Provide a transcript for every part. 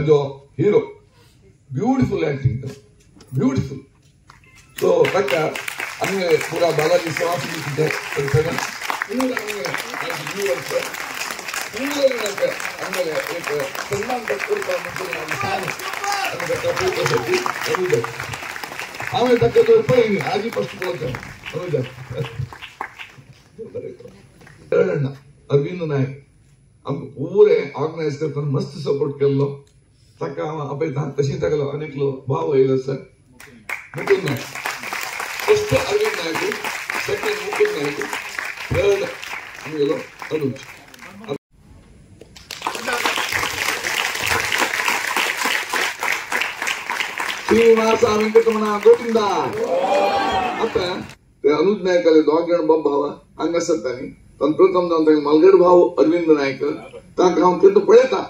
ताजो hero beautiful acting beautiful so ताका आमगे पूरा बालाजी सवासी किते पूरा आमगे एक सन्मान करता आम्ही तक तो पहिली आजी फर्स्ट पोहोचलो अरविंद नायक आमकां पुरे ऑर्गनायज करताना मस्त सपोर्ट केल्लो ताका हांव आपयता तशें ताका अनेकलो भाव येयलो सर मुकुंद नायक फर्स्ट अरविंद नायक सेकंड मुकुंद नायक थर्ड आमगेलो अनुज श्रीनिवास वेंकटरमण गोविंद आता ते अनुज नायकाले दोग जण भाव हांगा आसतानी पण प्रथम जावन ताका मलगड भाव अरविंद नायक ताका हांव केन्ना पळयता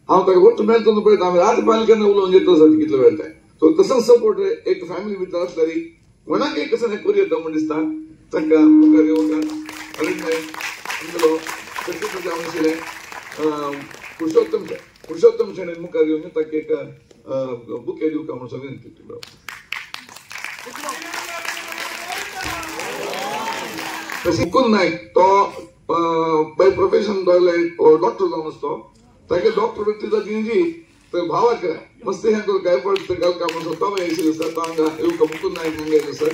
हांव ताका वचून मेळटना पळयता आमी राजपालिकेन उलोवन येता कितलो वेळटाय सो तसोच सपोर्ट एक फॅमिली भितर आसतली कोणाकय कसं करूं येता म्हण दिसता ताका मुखार येवंक अरविंद नायक आमगेलो सचिव जावन आशिल्ले पुरुषोत्तम शेणेन मुखार येवन ताका एक बुके दिवका म्हणून विनंती केली मुकुंद नायक तो बाय प्रोफेशन डॉक्टर जावन आसतो तागे डॉक्टर व्यक्ती जाची तर भावाक मस्त हें करून गायफड घालका म्हणून तो येयशिल्लो सर तो हांगा येवका मुकुंद नायक हांगा येयलो सर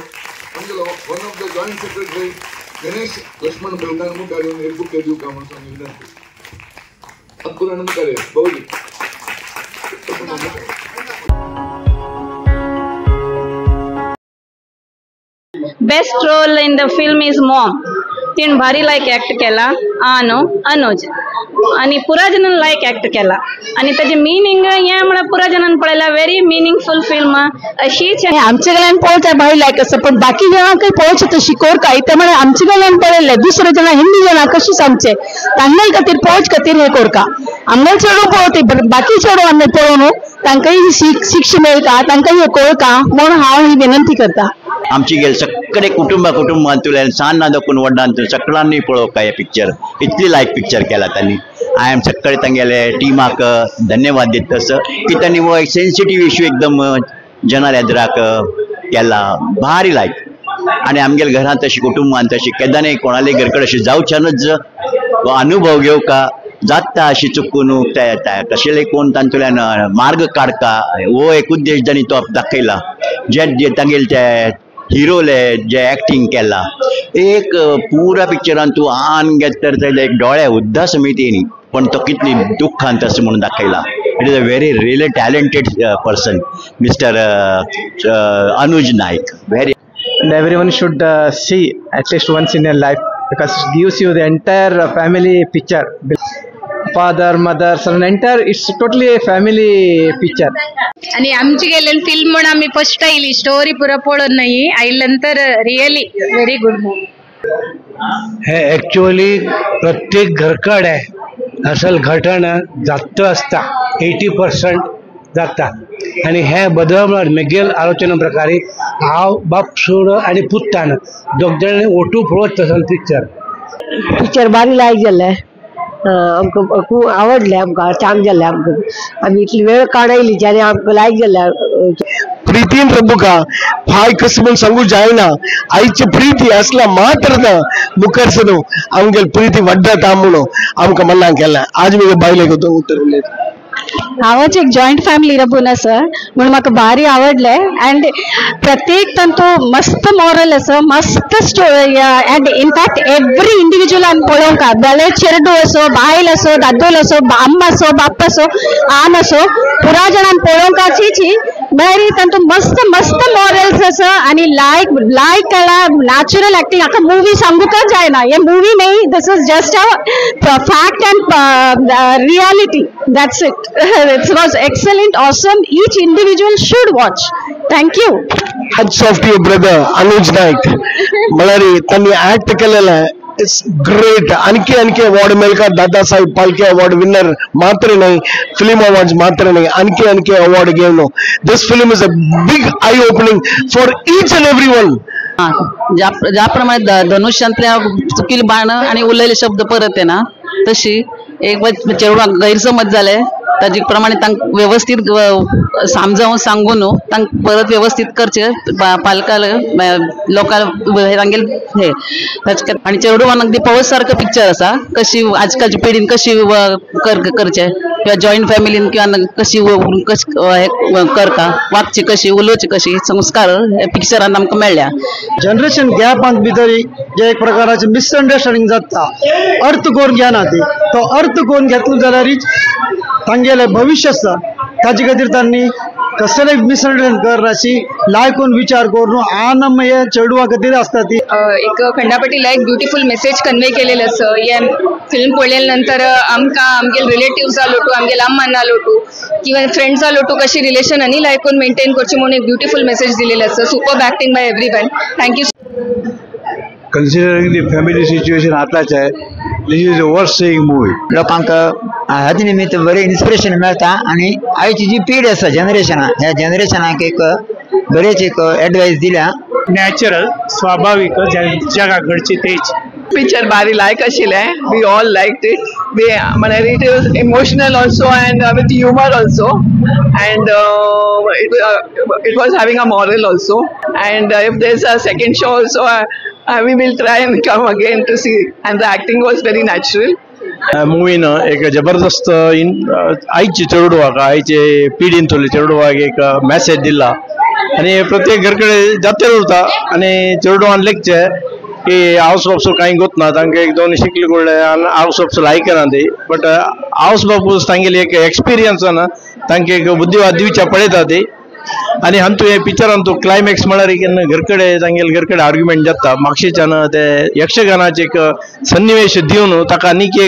आमगेलो one of the joint secretary Ganesh Laxman Belkar मुखार येवन एक बुके दिवका म्हणून विनंती अपुराण मुखार बावली Best role in the film is mom. तीन भारी लायक ऍक्ट केला अनुज आणि पुरा जणांन लायक ऍक्ट केला आणि त्याचे मिनिंग हे म्हणा पुरा जणांन पळयला व्हेरी मिनिंगफुल फिल्म अशीच आमच्या कडल्यान पळोवचा भारी लायक आसा पण बाकी जणांकय पळोवचें तशी कोरका ते म्हणे आमच्या कडल्यान पळयले दुसरे जण हिंदी जण कशीच आमचे तांगेल खातीर पळोवच खातीर हे कोरका आमगे चेडू पळोवती बाकी चेडू आमी पळोवन तांकांय शिक्षा मेळटा तांकांय हे कोरका म्हूण हांव ही विनंती करता आमची गेल सगळे कुटुंबांतुल्यान सान नादोकून व्हड्डांतून सगळ्यांनी पळोवका हे पिक्चर इतली लायक पिक्चर केला त्यांनी आय एम सगळे तांगेले टिमाक धन्यवाद दिता सर की त्यांनी वो एक सेन्सिटिव्ह इश्यू एकदम जनार येद्राक केला भारी लायक आणि आमगेल घरांत तशी कुटुंबांत तशी केदांनी कोणाले घर कडेन अशें जावच्यानूच अनुभव घेवका जाता अशी चुकून कशेले कोण तांतुल्यान मार्ग काडका वो एक उद्देश तांणी तो दाखयला जे तांगेल ते हिरोले जे एक्टिंग केला एक पुरा पिक्चरान तूं आन घेत तर एक डोळे उद्दा समेत येनी पण तो कितली दुःखांत असं म्हणून दाखयला it is a very really talented person mister Anuj Nayak very and everyone should see at least once in their life because it gives you the entire family picture, father, mother, son, entire it's totally a family picture. आणि आमची गेलेली film म्हणून आम्ही first oily story पुरा पळोवन नाही आयल्यानंतर really very good movie हे actually प्रत्येक घरकडे असल घटना जास्त असता 80% जाता आणि हे बदल मेगेल आलोचना प्रकारे हांव बाप सोड आणि पुत्तान दोग जाणांनी ओटू पळोवच तसं पिक्चर भारी लायक जाल्ले आमकां खूब आवडले आमकां छान जाल्ले आमकां आमी इतली वेळ काडयली आनी आमकां लायक जाल्ले प्रीतीन प्रभुका हाय कसं म्हणून सांगू जायना आईची प्रीती असला मात्र मुखार सरू आमगे प्रीती वड्डा म्हणून आमकां मनाक केला आज मी बायलेक उत्तर उलयता हांवच एक जॉइंट फॅमिली राबून आसा म्हणून म्हाका भारी आवडले अँड प्रत्येक तांतू मस्त मॉरल आसा मस्त story and in fact every individual आमी पळोवंक बेले चेडू असो बायल असो दादोल असो अम्मा असो बाप असो आम असो पुरा जाणांक पळोवंकाची बरी तांतू मस्त मस्त मॉरल्स आसा आणि लायक केला नॅचरल एक्टिंग आखा मूवी सांगूकच जायना हे मूवी नाही this is just a fact and reality that's it It was excellent, awesome. Each individual should watch. Thank you. Hats off to your brother Anuj Naik. Malari tani act केलेला it's great. आणखी award मिळका Dadasaheb Phalke award winner मात्र नाही film awards मात्र नाही आणखी award घेऊन this film is a big eye opening for each and everyone. ज्याप्रमाणे धनुष्यांतल्या चुकील बाण आणि उरलेले शब्द परत आहे ना तशी एक चेडूक गैरसमज झाले ताजे प्रमाणे तांक व्यवस्थित समजावून सांगून तांक परत व्यवस्थित करचे पालकाला लोकांना तांगेल हे आणि चेडवांक ती पळोवच सारखं पिक्चर आसा कशी आजकालच्या पिढीन कशी करचे किंवा जॉईंट फॅमिलीन किंवा कशी करता वागची कशी उलोवची कशी संस्कार हे पिक्चरान आमकां मेळ्ळ्या. जनरेशन गॅपांत भितर जे एक प्रकाराचे मिसअंडरस्टँडिंग जाता अर्थ करून घेना ती तो अर्थ करून घेतलो जाल्यारच तांगेलें भविष्य आसा ताचे खातीर तांणी कसलेंय मिसअंडरस्टँडिंग करनाशी लायकून विचार करून आनम हे चेडवां खातीर आसता ती एक खंडापटीला एक ब्युटिफूल मेसेज कन्वे केलेलं असं हे फिल्म पळयल्या नंतर आमकां आमगे रिलेटिव्स लोटू आमगे अम्मांना लोटू किंवा फ्रेंड्सा लोटू कशी रिलेशन आणि लायकून मेंटेन करची म्हणून एक ब्युटिफूल मेसेज दिलेलं असं. Super acting bye everyone. Thank you. Considering the family situation आताच आहे, this is the worst seeing movie. लोकांक हाचे निमित्त बरें इन्स्पिरेशन मेळटा आणि आयची जी पिढी आसा जनरेशना ह्या जनरेशनाक एक बरेच एक एडवाइस दिल्या. नॅचरल स्वाभाविक जगा घडची तेच पिक्चर भारी लायक आशिल्ले. We all liked it. म्हळ्यार it is emotional also and with humour also and it was having a moral also and if there's a second show also we will try and come again to see and the acting was very natural. मूवीन एक जबरदस्त आईचे चेडवाक आईचे पिढीन थोडे चेडवाक एक message दिला आणि प्रत्येक घरकडे जाते उरता आणि चेडवान लेखचे की हाऊस बापूस काही गोत ना तांकां एक दोन शिकले कळले हाऊस बापूस आयकना ते बट हाऊस बापूस तांगेली एक एक्सपिरियन्सान तांकां एक बुद्धिवाद दिवच्या पळयता ते आणि हांतू हे पिक्चरान तो क्लायमॅक्स म्हळ्यार केन्ना घरकडे तांगेले घरकडे आर्ग्युमेंट जाता म्हापशेच्यान ते यक्षगानाचे एक सन्निवेश दिवन ताका आनीक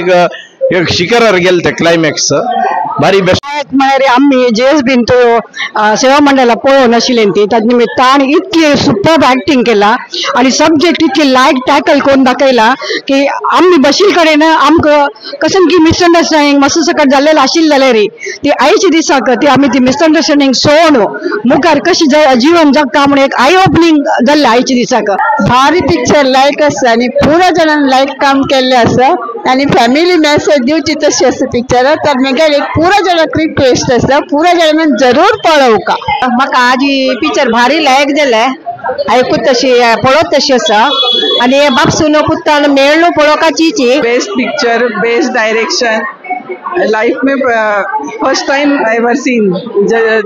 एक शिखरार गेले ते क्लायमॅक्स भारी बेस्ट. म्हळ्यार आमी JSBन तो सेवा मंडळा पळोवन आशिल्ली ती ताजे निमित्तान इतली सुपर ॲक्टिंग केला आणि सब्जेक्ट इतली लायक टॅकल करून दाखयला की आमी बशील कडेन आमकां कसं की मिसअंडरस्टँडिंग मातसो सकट जाल्लेलो आशिल्लें जाल्यार ती आयच्या दिसाक ती आमी ती मिसअंडरस्टँडिंग सोडून मुखार कशी जीवन जगता म्हणून एक आय ओपनिंग जाल्लें आयच्या दिसाक. भारी पिक्चर लायक आसा आनी पुरो जाणांनी लायक काम केल्लें आसा आनी फॅमिली मेसेज दिवची तशी आसा पिक्चर तर मेगेर एक पुरो जाणांक रिक्वेस्ट आसा पुरो जाणांनी जरूर पळोवका. म्हाका आज पिक्चर भारी लायक जालें आयकूच तशी पळोवच तशी आसा आणि बाप सुनो पुत्तान मेळ्ळो पळोवपाची. Best picture best direction life में first time I ever seen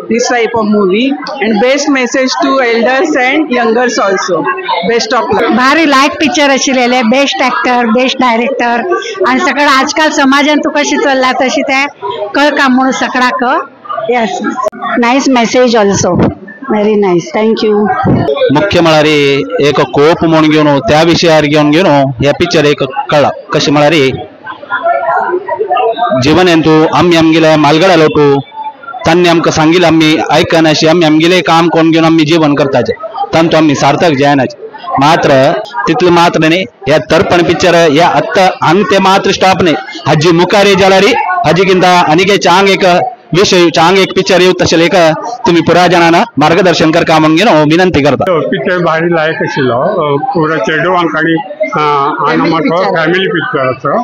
this type of movie and best message to elders and youngers also. Best of luck. भारी लायक पिक्चर आशिल्लें. बेस्ट एक्टर बेस्ट डायरेक्टर आणि सगळं आजकाल समाजान तू कशी चल्ला तशी ते कळका म्हणून सगळ्याक. Yes nice message also. Very nice. Thank you. मुख्य म्हळ्यार एक कोप म्हणून घेवन त्या विशयार घेवन ह्या पिक्चर एक कळ्ळा कशें म्हळ्यार जीवन हेतू आम्ही आमगेले मालगडा लोटू तांणी आमकां सांगिल्लें आमी आयकनाशी आमी आमगेलें काम कोण घेवन आमी जीवन करताचे तांतू आमी सार्थक जायनाचे. मात्र तितले मात्र न्ही ह्या तर्पण पिक्चर ह्या आत्ता हांग ते मात्र स्टॉप न्ही हाजी मुखार जाल्यार हाजी किंता आनीक चांग एक विषय चांग एक पिक्चर येऊ तशें एक तुम्ही पुरा जाणांना मार्गदर्शन करता म्हणून घेवन विनंती करता. पिक्चर भारी लायक आशिल्लो. पुरो चेडवांक आनी मोठो फॅमिली पिक्चर आसा.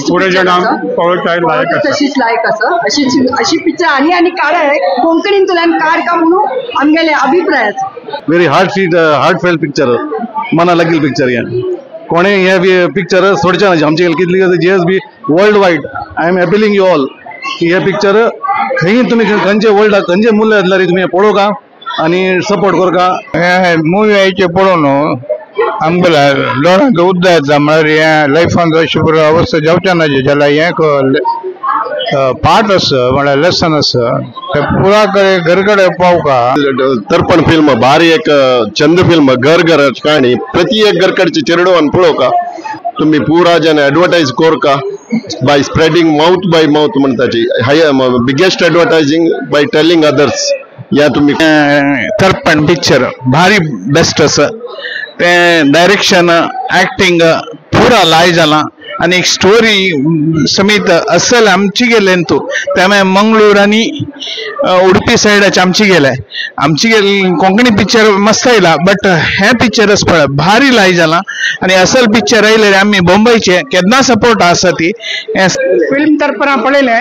पुरो जाणांक पळोवपाक लायक आसा. तशीच लायक आसा अशी पिक्चर आनी काडाय कोंकणींतल्यान काडका म्हणून आमगेले अभिप्राय आसा. व्हेरी हार्टफेल पिक्चर मना लागील पिक्चर हे कोणे हे पिक्चर सोडचे ना आमचे कितली JSB world wide I am appealing you all की हे पिक्चर खंय तुम्ही खंयचे वर्ल्ड खंयचे मूल्य येतल्यार तुम्ही पळोवका आणि सपोर्ट करका. मुवी आयचे पळोवन आमकां लोकांक उद्दा येता म्हळ्यार हे लायफान अशी अवस्था जावच्या ना जाल्यार हे पार्ट आसा म्हळ्यार लेसन आसा ते पुरा घरकडे पावका. तर्पण फिल्म भारी एक चंद फिल्म घर घर कहाणी प्रति एक घरकडचे चेडवान पळोवका तुम्ही पुरा जन एडवर्टाइज कोरका by spreading mouth by mouth म्हणटाची biggest advertising by telling others. या तुम्ही तर्पण पिक्चर भारी बेस्ट आसा. ते डायरेक्शन ॲक्टिंग पुरा लाय जाला आणि एक स्टोरी समेत असल आमची गेले तू त्यामुळे मंगळूर आणि उडपी साईडाची आमची कोंकणी पिक्चर मस्त आयला बट हे पिक्चरच पळय भारी लाई जाला आणि असल पिक्चर आयले आम्ही बॉम्बईचे केन्ना सपोर्ट आसा ती फिल्म तर्फे पळयले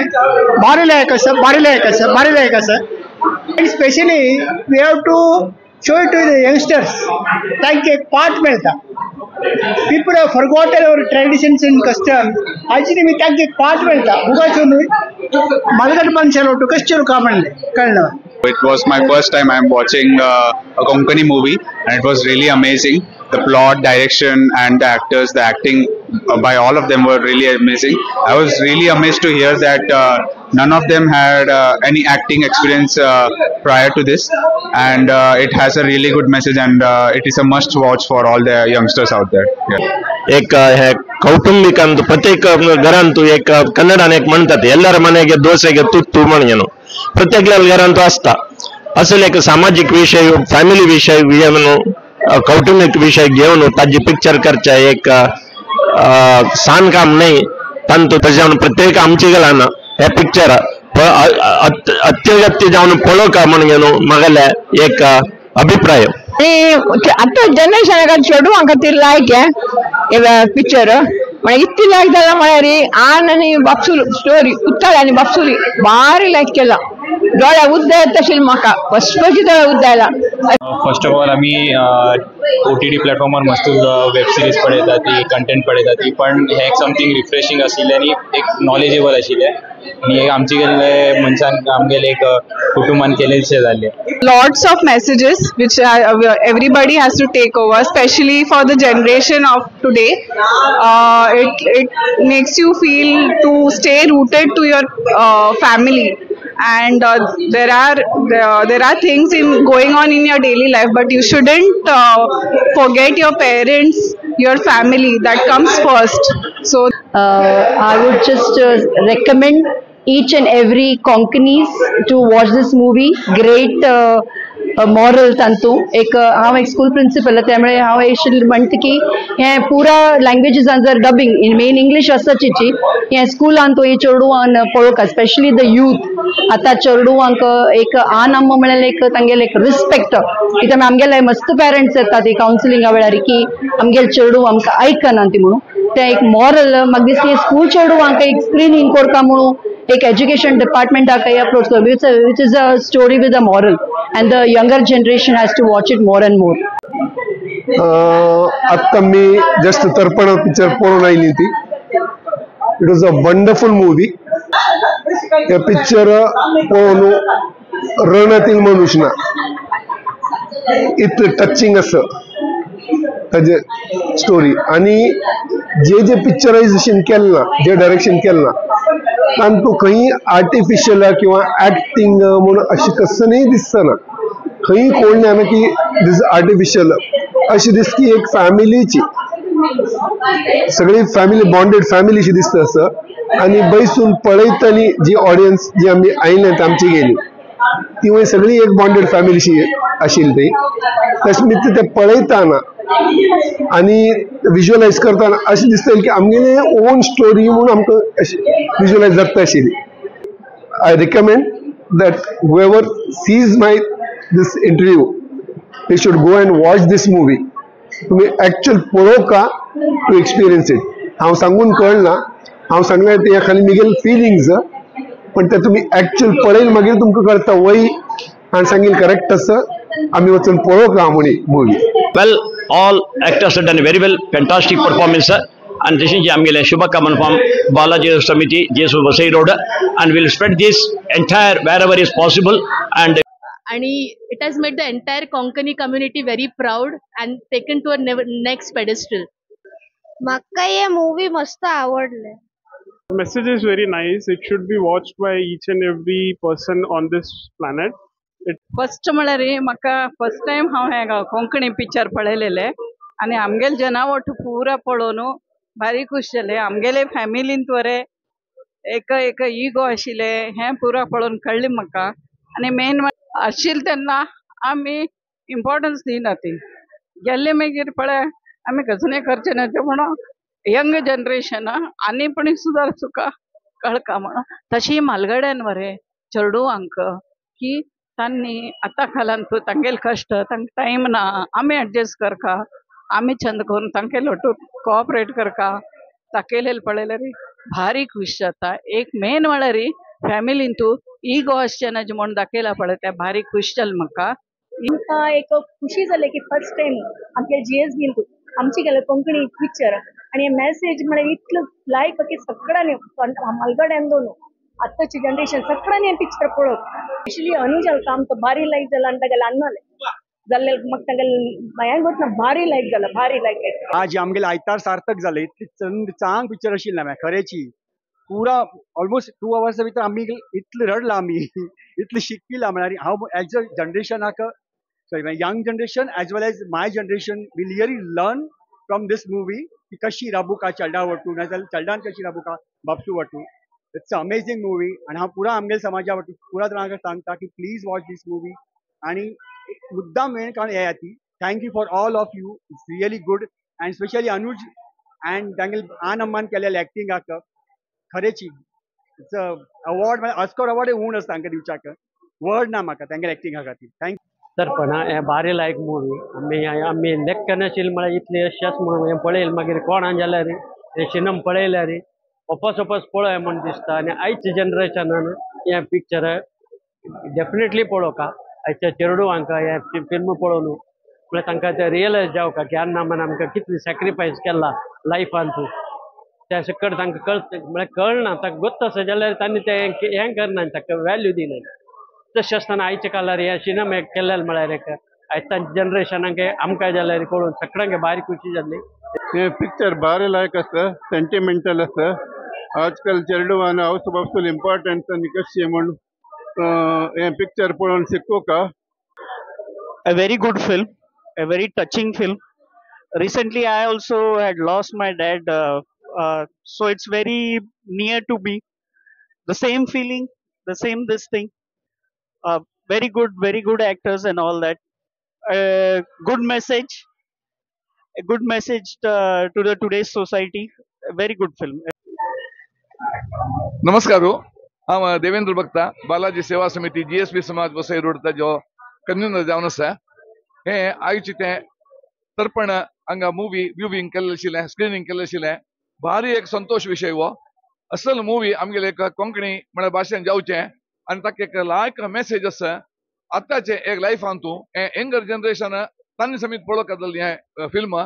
भारी लायक आसा specially we have to show it to the youngsters तांकां एक पाठ मेळटा people have forgotten our traditions and customs actually मी तांकां एक पाठ मेळटा उगाच न्हू मालगड मनशालो टू कशें काम कळना. It was my first time I'm watching a Konkani movie and it was really amazing. The plot, direction and the actors, the acting by all of them were really amazing. I was really amazed to hear that none of them had any acting experience prior to this, and it has a really good message and it is a must watch for all the youngsters out there. एक हे कौटुंबिकांत प्रत्येक घरांतू एक कन्नडान एक म्हणतात ಎಲ್ಲರ ಮನೆಗೆ ದೋಸೆಗೆ ತುತ್ತು म्हणून प्रत्येक घरांत असता असले एक सामाजिक विषय फॅमिली विषय कौटुंबिक विषय घेऊन ताजी पिक्चर करच्या एक सान काम नाही परंतु त्याच्यावर प्रत्येक आमची गेला हे पिक्चर अत्यगत्य जाऊन पळो का म्हणून मगले एक अभिप्राय आता जनरेशन चेडू खातीर लायक हे पिक्चर इतकी लायक जाला म्हळ्यार आन आनी बापसुली स्टोरी उत्ताळ आनी बापसुली भारी लायक केला डोळ्या उद्दा येत आशिल्ली म्हाका फस्टची दोळ्या उद्दा आयला. फर्स्ट ऑफ ऑल आम्ही OTT प्लॅटफॉर्मवर मस्त वेब सिरीज पळयता ती कंटेंट पळयता ती पण हे एक समथिंग रिफ्रेशिंग आशिल्लें आनी एक नॉलेजेबल आशिल्लें आनी एक आमचे गेल्ले मनशान आमगेले एक कुटुंबान केलेशें जाल्लें. Lots of messages which everybody has to take over, especially for the generation of today. It makes you feel to stay rooted to your family, and there are things going on in your daily life, but you shouldn't forget your parents, your family. That comes first. So I would just recommend each and every Konkanis to watch this movie. Great moral tantu एक हांव एक school principal त्यामुळे हांव अशें म्हणटा की हे पुरा लँग्वेजीसान जर डबिंग इन मेन इंग्लीश आसची हे स्कूलान तो हे चेडूवान पळोवका स्पेशली द यूथ आतां चेडूवांक एक आन अम्म म्हळ्यार एक तांगेले एक रिस्पेक्ट कित्याक आमगेले मस्त पेरंट्स येतात ती कावन्सिलिंगा वेळार की आमगेले चेडू आमकां आयकना ती म्हणून ते एक मॉरल म्हाका दिसता स्कूल चेडूवांक एक स्क्रीनिंग करता म्हणून एक एज्युकेशन डिपार्टमेंटाक अप्रोच करप which is a story with a moral and the younger generation has to watch it more and more. आता मी जस्ट तर्पण पिक्चर पळोवन आयली ती it was a wonderful movie. हे पिक्चर पळोवन रणातील मनुष्य ना इतलें टचिंग आसा ताजे स्टोरी आनी जे पिक्चरायजेशन केलना जे डायरेक्शन केलना तांतू खंय आर्टिफिशियल किंवा ऍक्टिंग म्हणून अशी कसनय दिसना खंय कोण ना की दिस आर्टिफिशियल अशी दिसता की एक फॅमिलीची सगळी फॅमिली बॉन्डेड फॅमिलीशी दिसता असं आणि बैसून पळयतानी जी ऑडियन्स जी आम्ही आयल्यात आमची गेली ती वय सगळी एक बॉन्डेड फॅमिलीशी आशिल्ली तशें ते पळयताना आणि विज्युअलाइज करताना अशें दिसता की आमगेले ओन स्टोरी म्हणून आमकां विज्युअलाइज जाता आशिल्ली. I recommend that whoever sees this interview, they should go and watch this movie. तुम्ही ऍक्च्युअल पळोवका टू एक्सपिरियन्स इट. हांव सांगून कळना, हांव सांगलें ते खाली मिगेल फिलिंग्स पण ते तुम्ही ऍक्च्युअल पळयन मागीर तुमकां कळटा वय हांवें सांगिल्लें करेक्ट आसा आमी वचून पळोवका म्हणी movie. Well, all actors have done a very well, fantastic performance, and this is Jamgile Shubhakaman from Balaji Samiti, Jesu Vasai Road, and we'll spread this entire wherever is possible. And it has made the entire Konkani community very proud and taken to a next pedestal. Makka ye movie mast आवडले. The message is very nice. It should be watched by each and every person on this planet. First म्हळ्यार म्हाका first time हांव हे Konkani picture पळयलेले आनी आमगेले जनावट पुरा पळोवन भारी खूश जाले. आमगेले फॅमिलींत वरे एक इगो आशिल्ले हे पुरा पळोवन कळ्ळें म्हाका. आनी मेन आशिल्ले तेन्ना आमी इम्पॉर्टन्स दिना ती गेल्ले मागीर पळय आमी कसले करचे ना ते म्हणून यंग जनरेशन आनी पण सुदारचुका कळका म्हणून तशी म्हालगड्यांवरे चेडूवांक की तांणी आतां कालान तूं तांगेले कश्ट तांकां टायम ना आमी एडजस्ट करका आमी चंद करून तांके लोटू कोऑपरेट करका ताकेलेल पळयल्यार भारी खुश जाता. एक मेन म्हळ्यार फॅमिलीन तूं इगो आसचें ना म्हूण दाखयला पळय त्या भारी खुश जालें म्हाका. आमकां एक खुशी जाली की फर्स्ट टाइम आमच्या GSBन आमची गेले कोंकणी पिक्चर आणि मेसेज म्हळ्यार इतलं लायक की सगळ्यांनी म्हालगड्यान दोन आतांची जनरेशन सगळ्यांनी हे पिक्चर पळोवप. स्पेशली अनुजाल काम तो भारी लायक जाला आनी तागेले अन्नाले जाल्ले म्हाका तागेले हें वतना भारी लायक जाला भारी लायक. आज आमगेले आयतार सार्थक जाले. इतली चांग पिक्चर आशिल्लें हांवें खरेची पुरा ऑलमोस्ट 2 hours भितर आमी इतले रडला आमी इतले शिकपिला म्हळ्यार हांव एज अ जनरेशनाक sorry young generation as well as my generation will really learn from this movie की कशी राबुका चेडा वटू नाजाल्यार चेडान कशी राबुका बापसू वटू. इट्स अ अमेझिंग मूवी आनी हांव पुरा आमगेल्या समाजा वटू पुरा जाणांक सांगता की प्लीज वॉच दिस मूवी आनी मुद्दाम मेन कारण हे ती thank you for all of you. It's really good and specially Anuj and तांगेले आन अम्मान केलेले एक्टिंगाक खरेची इट्स अवॉर्ड ऑस्कर अवॉर्ड उण आसता तांकां दिवच्याक वर्ड ना म्हाका तांगेले एक्टिंगा खातीर. थँक्यू. तर्पणा हे भारी लायक मूवी आमी लेक्क नाशिल्ले म्हळ्यार इतले यशस म्हणून हें पळयलें मागीर कोणा जाल्यार हे सिनेमा पळयल्यार वपस पळय म्हण दिसता. आनी आयच्या जनरेशनान हे पिक्चर डेफिनेटली पळोवका आयच्या चेडवांक हे फिल्म पळोवन म्हळ्यार तांकां ते रियलायज जावका की अन्नामान आमकां कितली सॅक्रिफायस केला लायफान तूं त्या सकट तांकां कळटा म्हळ्यार कळना तांकां गोत्त आसा जाल्यार तांणी ते हें करना ताका वॅल्यू दिना. तशें आसतना आयच्या काळार हे सिनेमा केलेले म्हळ्यार एक आयच्या जनरेशनाक आमकां जाल्यार कळून सगळ्यांक भारी खुशी जाल्ली. हे पिक्चर भारी लायक आसता सेंटिमेंटल आसता. आजकाल चेडवान हावस बाबसूल इम्पॉर्टंट आनी कशी म्हूण हे पिक्चर पळोवन शिकोवका. A very good film, a very touching film. Recently, I also had lost my dad, so it's very near to me. The same feeling, the same this thing. Very good actors and all that. Good message, a good message to the today's society. A very good film. नमस्कार. हांव देवेंद्र भक्ता बालाजी सेवा समिती GSB समाज वसई रोडचा जो कन्व्हिनर जावन आसा. हे आयचे ते तर्पण हांगा मूवी व्ह्यूविंग केल्लें आशिल्लें स्क्रिनींग केल्लें आशिल्लें. भारी एक संतोष विशय वो असल मूवी आमगेले एक कोंकणी म्हळ्यार भाशेन जावचें आनी ताका एक लायक मेसेज आसा. आतांचे एक लायफान तूं हे यंगर जनरेशन तांणी समीत पळोवंक जाल्ली हें फिल्म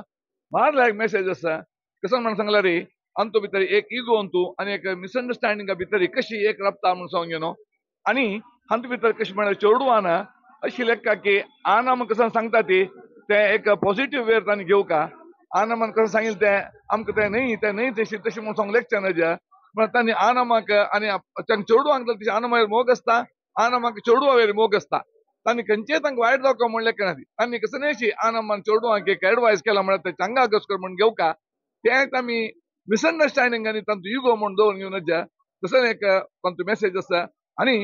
भार लायक मेसेज आसा. कसं म्हणून सांगल्यार अंतू भितर एक इगो अंतू आनी एक मिसअंडरस्टँडिंगा भितर कशी एक रबता म्हणून सांग यू नो. आनी हातूंत भितर कशें म्हळ्यार चेडवान अशी लेक्का की आनाम कसं सांगता ती ते एक पॉझिटिव्ह वेर तांणी घेवका. आनामान कसं सांगिल्लें ते आमकां ते न्हय तशी म्हणून सांगलें चॅनजा म्हण तांणी आनामाक आनी चेडवांक तशें आनामार मोग आसता आनामाक चेडवा वेर मोग आसता. तांणी खंयचेय तांकां वायट जावका म्हणलें केना ती तांणी कसं न्हयशी आनामान चेडवांक एक एडवायस केला म्हळ्यार ते चांगा घसकर म्हूण घेवका. तें आमी मिसअंडरस्टँडिंग आनी तांचो युगो म्हूण दवरून घेवन नजा तसं एक तांचो मेसेज आसा. आनी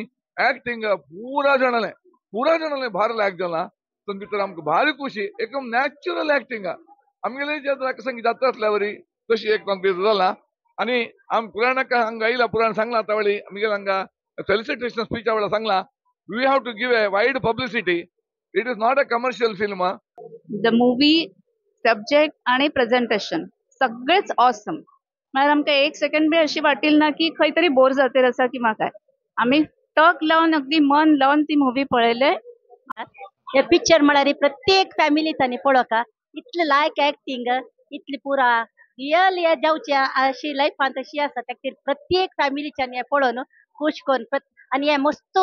एक्टिंग पुरा जाणालें भार लायक जाला. तातूंत भितर आमकां भारी खुशी एकदम नॅचरल एक्टिंग आमगेले जे संगीत जाता आसल्या वरी तशी एक तांकां भितर जाला. आनी आमी पुराणाक हांगा आयला पुराण सांगला आता वेळी आमगेले हांगा फेलिसिटेशन स्पीचा वेळा सांगला we have to give a wide publicity. It is not a commercial film. The movie subject आणि प्रेझेंटेशन सगळेच ऑसम. म्हळ्यार आमकां एक सेकंड बी अशी वाटिल ना की खंय तरी बोर जातेर आसा किंवा काय. आमी टक लावन अगदी मन लावन ती मूवी पळयले. हे पिक्चर म्हळ्यार प्रत्येक फॅमिली तांणी पळोवका इतले लायक एक्टिंग इतली पुरा रियल हे जावचे अशी लायफान तशी आसा त्या खातीर प्रत्येक फॅमिलीच्यान हे पळोवन खूश कोन्न आनी हे मस्त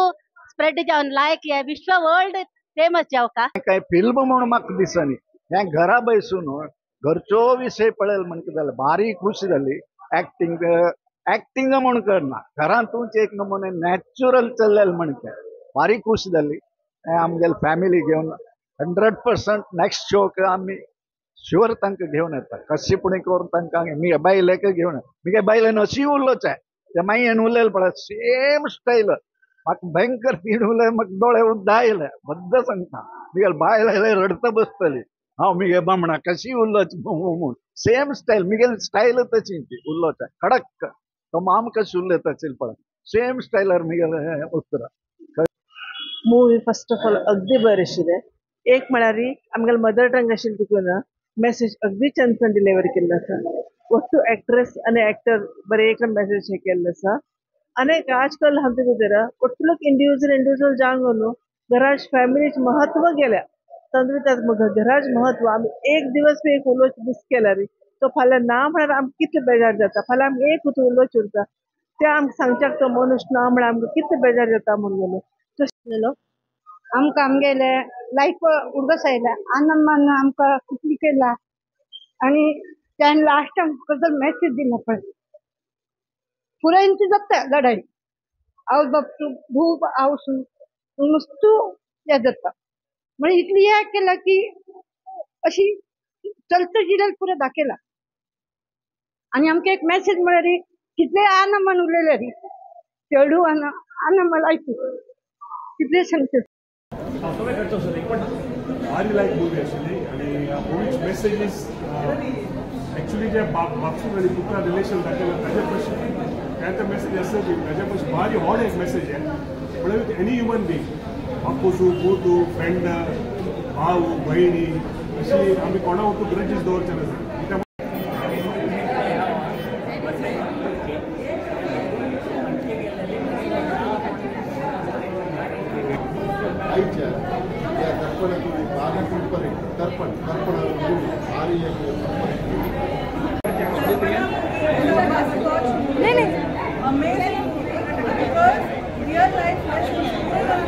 स्प्रेड जावन लायक हे विश्व वर्ल्ड फेमस जावका. काय फिल्म म्हणून म्हाका दिसनी हे घरा बसून घरचो विषय पळयल म्हणटा जाल्यार भारी खुशी जाली. एक्टिंग म्हूण करना घरांतूच एक नमुने नॅचरल चल्लेले म्हणटा भारी खुशी जाली. आमगेले फॅमिली घेवन 100% नेक्स्ट शोक आमी शुअर तांकां घेवन येता कशी पुणी करून तांकां मी बायलेक घेवन मी बायलेन अशी उरलोच आहे ते मागीर उरलेले पळय सेम स्टाईल म्हाका भयंकर तीन उरले म्हाका दोळे उद्दा आयले बद्द सांगता मी बायल रडता बसतली हांव मिगे बामणा कशी उल्लोच म्हणून सेम स्टाईल मिगे स्टाईल तशी उल्लोच खडक तो माम कशी उल्ले तशी पळय सेम स्टायलर मिगे उत्तर मूवी फर्स्ट ऑफ ऑल अगदी बरें आशिल्लें एक म्हळ्यार आमगेले मदर टंग आशिल्ली तितून मेसेज अगदी छान डिलिव्हर केल्लो आसा वस्तू एक्ट्रेस आनी एक्टर बरे एक मेसेज हे केल्लो आसा आनी आजकाल आमचे भितर ಒಟ್ಟುಲಕ್ इंडिविजुअल जावन न्हू घराच फॅमिलीच महत्व गेल्या तातूंत घराच महत्व आमी एक दिवस बी एक उलोवच मिस केला रे तो फाल्यां ना म्हळ्यार आमकां कितले बेजार जाता फाल्यां आमकां एक उलोवच उरता ते आमकां सांगच्याक तो मनुष्य ना म्हळ्यार आमकां कितले बेजार जाता म्हणून तशें आमकां आमगेले लायफ उडगस आयला आनंद आमकां कितली केला आनी त्यान लास्ट आमकां मेसेज दिला पळय पुरायंची जाता लढाई आवय बाप तूं भूप आवसून नुसतो हें जाता म्हणजे इतली हें केला की अशी चलता जिरेल पुरे दाखयला आनी आमकां एक मेसेज म्हळ्यार कितले आनंद उलयले रे चेडू आनंद लायफ कितले सांगता भारी लायक मूवी आशिल्ली आनी मूवीच मेसेज इज एक्चुअली जे बापून आनी पुत्रा रिलेशन दाखयलां ताजे पयशे हें मेसेज आसा की ताजे पयशे भारी व्हड एक मेसेज आहे म्हळ्यार विथ एनी ह्युमन बींग बापूसू पोतू फ्रेंड भाव भयणी अशी आमी कोणा वरतूं ग्रजीस दवरचे नासता दर्पण भारी amazing because real life lessons